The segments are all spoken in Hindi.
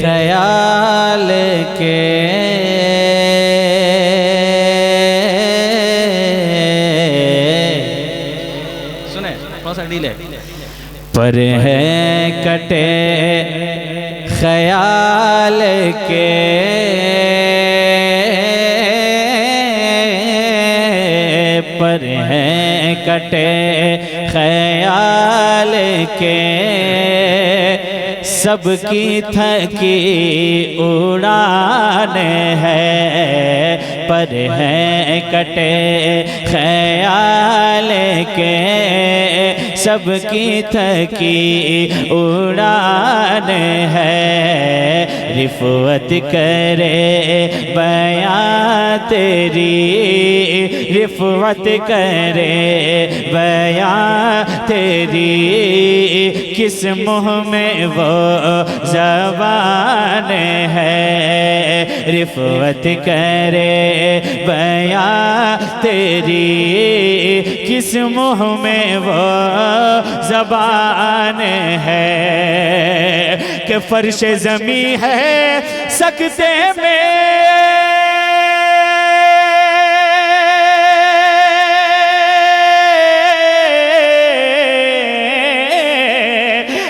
ख्याल के सुने थोड़ा सा डीले पर है कटे ख्याल के पर है कटे ख्याल के सबकी थकी उड़ान है पर है कटे ख्याल के सबकी थकी उड़ान है रिफ़्वत करे बयां तेरी रिफ़्वत करे बयां तेरी किस मुँह में वो ज़बान है रिफ़्वत करे बयां तेरी किस मुँह में वो ज़बान है कि फर्श ज़मी है सकते में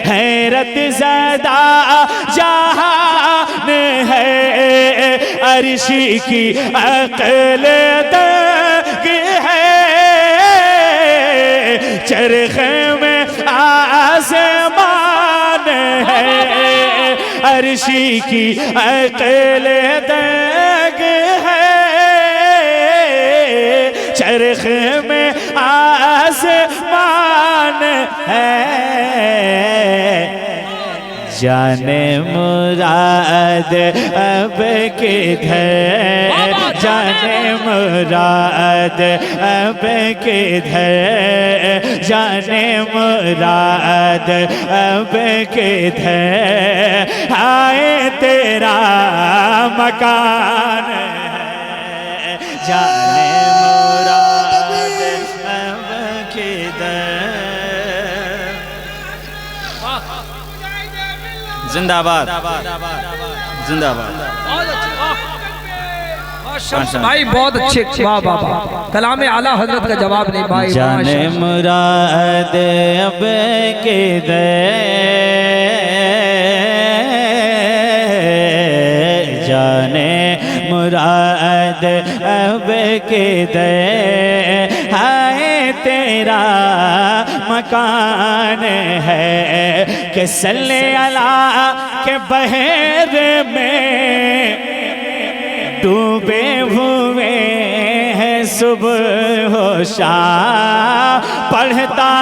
हैरत ज़दा जहान है अर्शी की अक़ल तक है चरख़ में आसमान है अर्शी की अक़ल तक है चरख़ में आसमान है जाने मुराद अब किधर जाने मुराद अब किधर जाने मुराद अब किधर आए तेरा मकान है जाने मुराद अब किधर जिंदाबाद जिंदाबाद भाई बहुत अच्छे वाह वाह वाह कलाम आला हजरत का जवाब नहीं भाई जाने मुराद अब किधर जाने मुराद अब किधर हाय तेरा मकान है कि सल्ले अला के बहर में डूबे हुए हैं सुबह हो शाम पढ़ता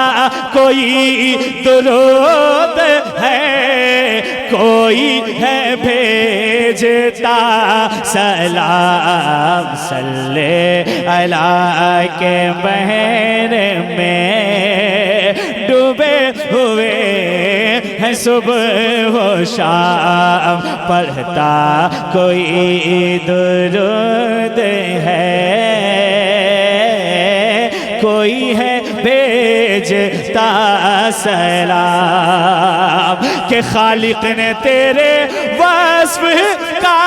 कोई दुरूद है कोई है भेजता सलाम सल्ले अला के बहर में डूबे हुए हैं सुबह हो शाम पढ़ता कोई दुरूद है कोई है भेजता सलाम के खालिक ने तेरे वस्फ का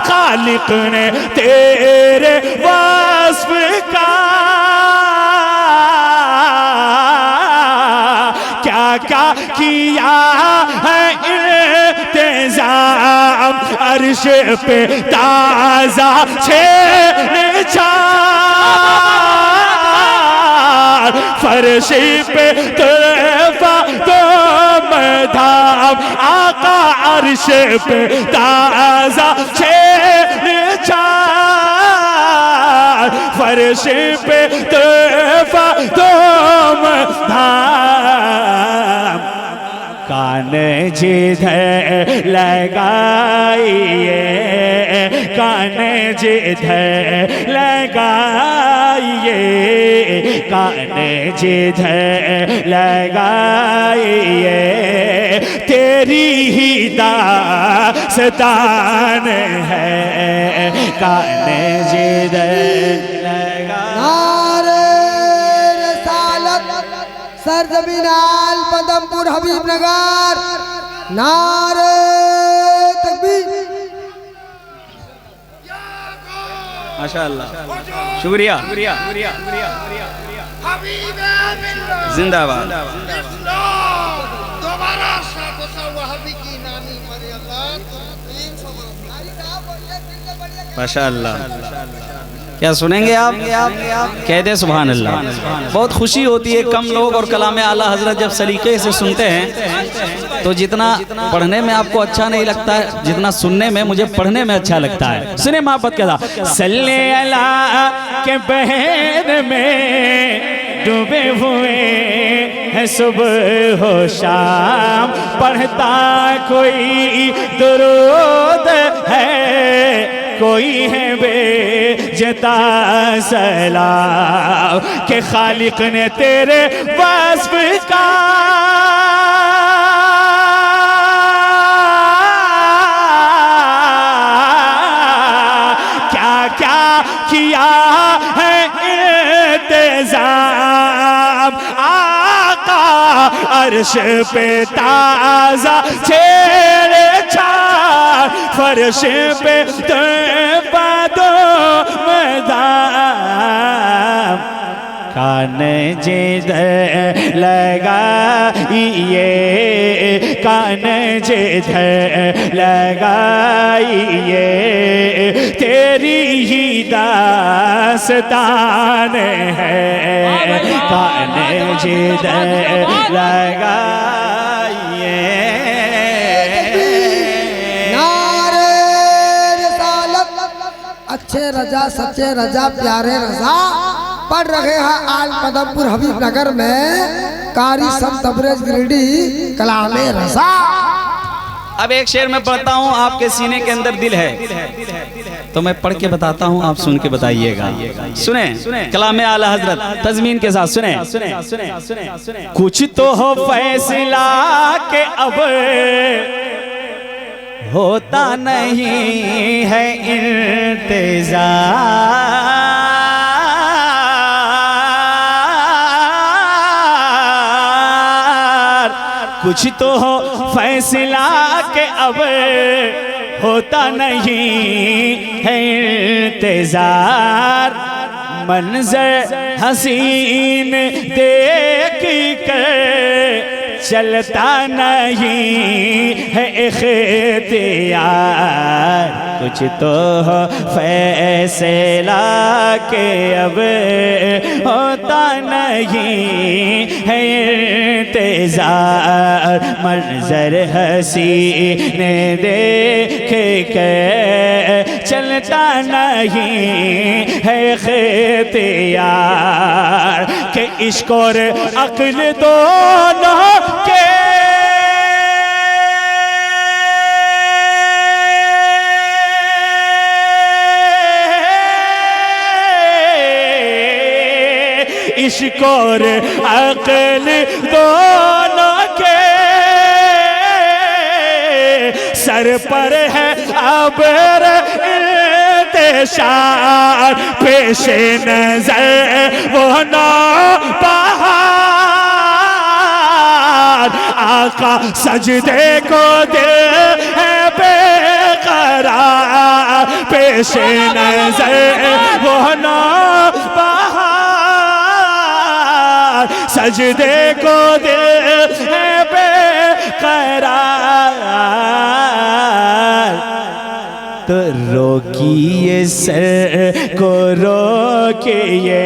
खालिक ने तेरे वस्फ का क्या क्या किया है इंतजाम अर्श पे ताज़ा छेड़छाड़ फर्श पे तोहफा तुम धाम आका अर्श पे ताज़ा छेड़छाड़ फर्श पे तोहफा तुम धाम कान जिधर लगाइए कान जिधर लगाइए कान जिधर लगाइए तेरी ही दास्तान है कान जिधर लगा सरजमीन आल पदमपुर हबीबनगर नारे तकबीर। माशाअल्लाह, शुक्रिया, जिंदाबाद। माशाअल्लाह, क्या सुनेंगे आप? कह दे सुभान अल्लाह। बहुत खुशी होती है, कम लोग और कलाम आला हजरत जब सलीके से सुनते हैं तो जितना पढ़ने में आपको अच्छा नहीं लगता है, जितना सुनने में मुझे पढ़ने में अच्छा लगता है। सुने मोहब्बत के साथ, सल्ले अला के बहर में डूबे हुए हैं सुबह हो शाम, पढ़ता कोई दुरूद है, कोई है बेजता सलाम के खालिक ने तेरे वस्फ का क्या क्या किया है इंतजाम। आका अर्श पे ताजा छेड़े छाड़, फर्श पे बादो मैदान, कान जिधर लगाइए, कान जिधर लगाइए, तेरी ही दास्तान है, कान जिधर लगाइए। अच्छे रजा सच्चे रजा प्यारे रजा पढ़ रहे हैं आल पदमपुर हबीबनगर में कारी सब तबरेज गिरडी कलामे रजा। अब एक शेर में पढ़ता हूँ, आपके सीने के अंदर दिल है तो मैं पढ़ के बताता हूँ, आप सुन के बताइएगा। सुने कलामे आला हजरत तज़मीन के साथ सुने। कुछ तो हो फैसला के अब होता नहीं है इंतजार, कुछ तो हो फैसला के अब होता नहीं है इंतजार, मंजर हसीन देख कर चलता नहीं है इख्तियार, कुछ तो हो फैसला के अब होता नहीं है इंतजार, मंजर हसीन देख के चलता नहीं है इख्तियार, के इश्क और अक्ल दोनों के इश्क और अक्ल दोनों के सर पर है अब इंतशार, पेश नजर वो नौबहार, आका सजदे को दे है बेकरार, पेश नजर वो नौबहार, सजदे को दे है बेकरार, तो रोकिए सर को रोकिए,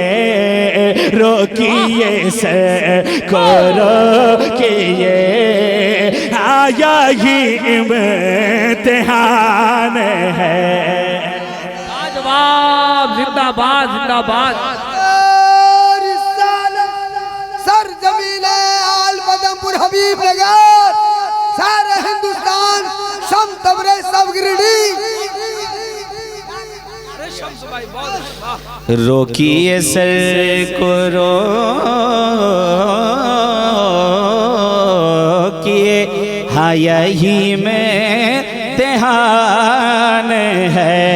रोकिए सर को रोकिए, आया ही इम्तिहान है। लाजवाब, जिंदाबाद जिंदाबाद। सरजमीन आल पदमपुर हबीबनगर सारे हिंदुस्तान शम तबरे सब गिरडी। रोकिए सर को रोकिए, हाँ यही में तिहान है,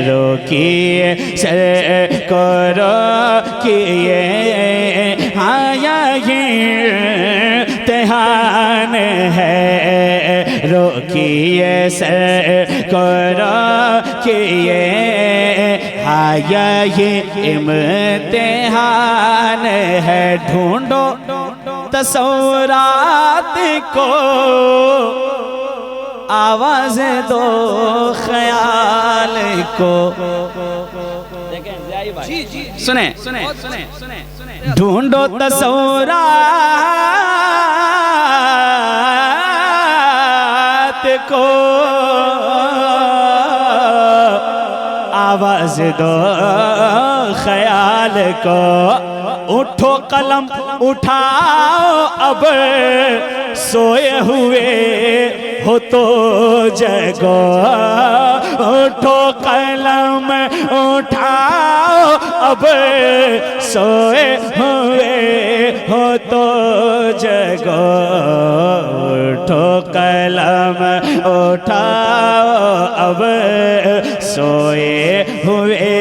रोकिए सर को रोकिए, हाँ यही ये सर करो कि ये आया ये इम्तिहान है। ढूंढो तस्वुरात को, आवाज दो ख्याल को। सुने सुने सुने सुने ढूंढो तस्वुरात को, आवाज दो ख्याल को। उठो कलम उठाओ अब, सोए हुए हो तो जगो। उठो कलम उठाओ अब, सोए हुए हो तो जगो। उठो कलम उठाओ अब, सोए हुए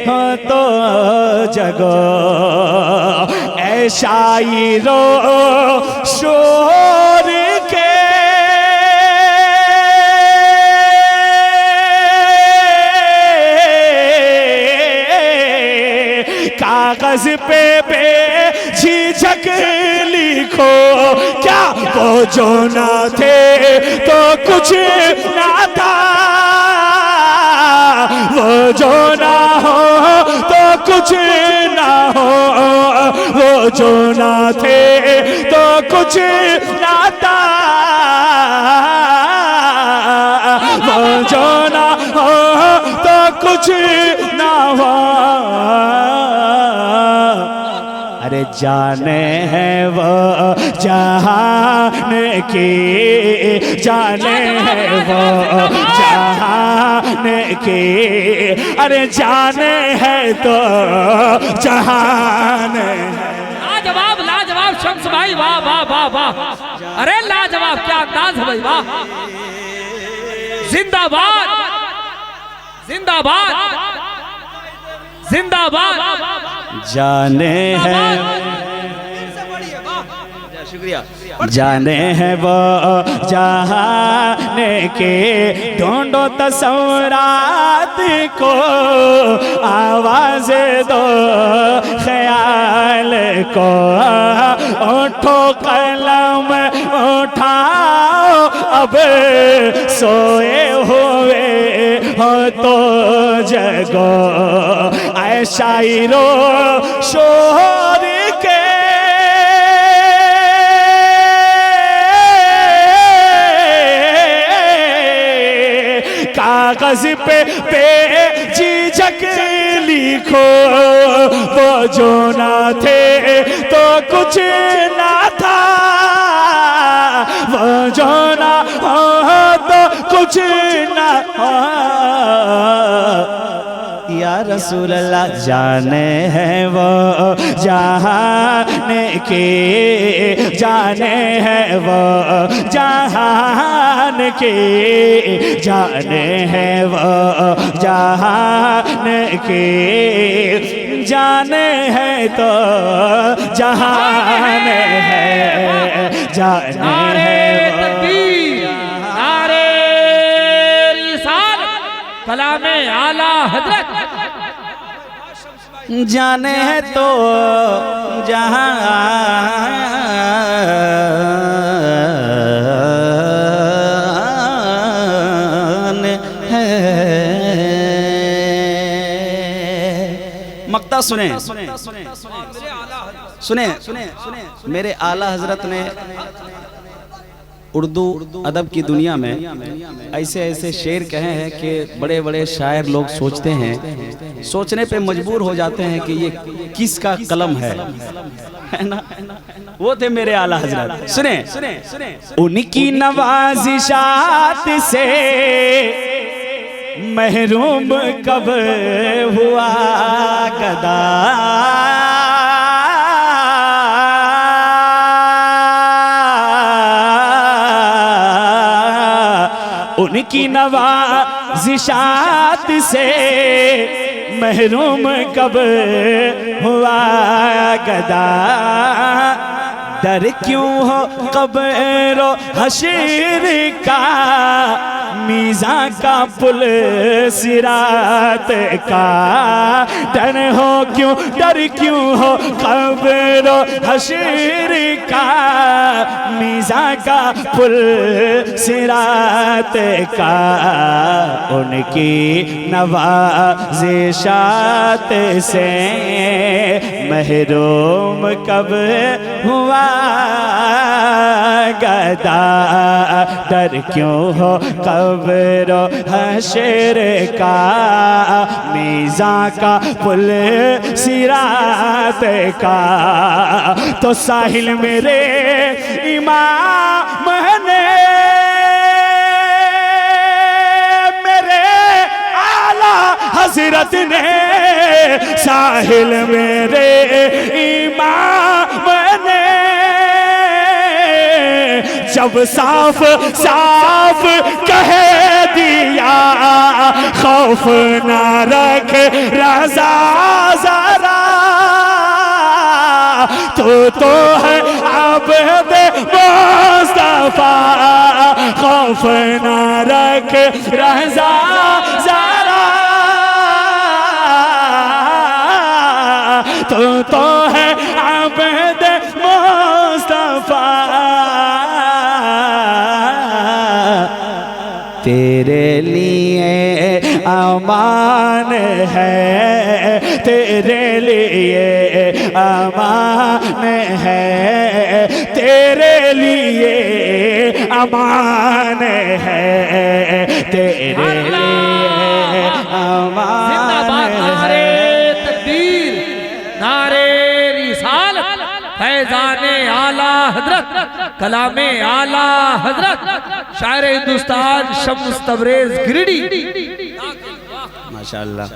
हो तो जगो। ऐ शायरो शोर के कागज पे झिझक लिखो। क्या वो जो ना थे तो कुछ ना था, वो जो ना हो तो कुछ ना हो। वो जो ना थे तो कुछ ना था, वो जो ना हो तो कुछ ना हो। अरे जाने हैं वो जहान की, जाने हैं वो जहान की। अरे जाने हैं तो जहान। लाजवाब लाजवाब शम्स भाई, वाह वाह वाह वाह। अरे लाजवाब, क्या अंदाज है भाई, वाह। जिंदाबाद जिंदाबाद जिंदाबाद। जाने हैं, शुक्रिया। जाने हैं वो जहाने के, ढूंढो तस्वुरात को, आवाज दो ख्याल को। उठो कलम उठाओ अब, सोए हुए हो तो जगो। ऐ शायरो शोर के कागज पे झिझक लिखो। वो जो ना थे तो कुछ ना था, वो जो ना हो तो कुछ ना हो। या रसूल अल्लाह जाने हैं वो जहान के, जाने हैं वो जहान के। जाने हैं वो जहान के, जाने हैं तो जहान है। जाने हैं कलामे आला हजरत। जाने हैं तो जहान है। मक्ता सुने सुने सुने मेरे आला हजरत ने उर्दू अदब की दुनिया में ऐसे ऐसे शेर कहे हैं कि बड़े बड़े शायर लोग सोचते हैं, सोचने पे मजबूर हो जाते हैं कि ये किसका कलम है ना। वो थे मेरे आला हजरत। सुने सुने सुने उनकी नवाजिशात से महरूम कब हुआ गदा। उनकी नवाजिशात से महरूम कब हुआ गदा। डर क्यों हो कब्र हशर का, मीज़ा का पुल सिरात का, डर हो क्यों, डर क्यों हो कब्र हश्र का। मीज़ा का पुल सिरात का, उनकी नवाज़िशात से महरूम कब हुआ गदा। डर क्यों हो कब्र हश्र का, मीज़ा का पुल सिरात का। तो साहिल मेरे इमाम ने, मेरे आला हजरत ने, साहिल मेरे इमाम ने जब साफ साफ कह दिया, खौफ ना रख रज़ा ज़रा, तो है अब्द मुस्तफा, खौफ ना रख रज़ा ज़रा, तो है अब्द मुस्तफा। तेरे लिए अमान है, तेरे लिए अमान है, तेरे लिए अमान है, तेरे लिए अमान जिंदाबाद है। नारे तकबीर, नारे रिसालत, फैज़ाने आला हजरत, कलामे आला हजरत, शायर हिंदुस्तान शम्स तबरेज गिरिडी। माशाअल्लाह।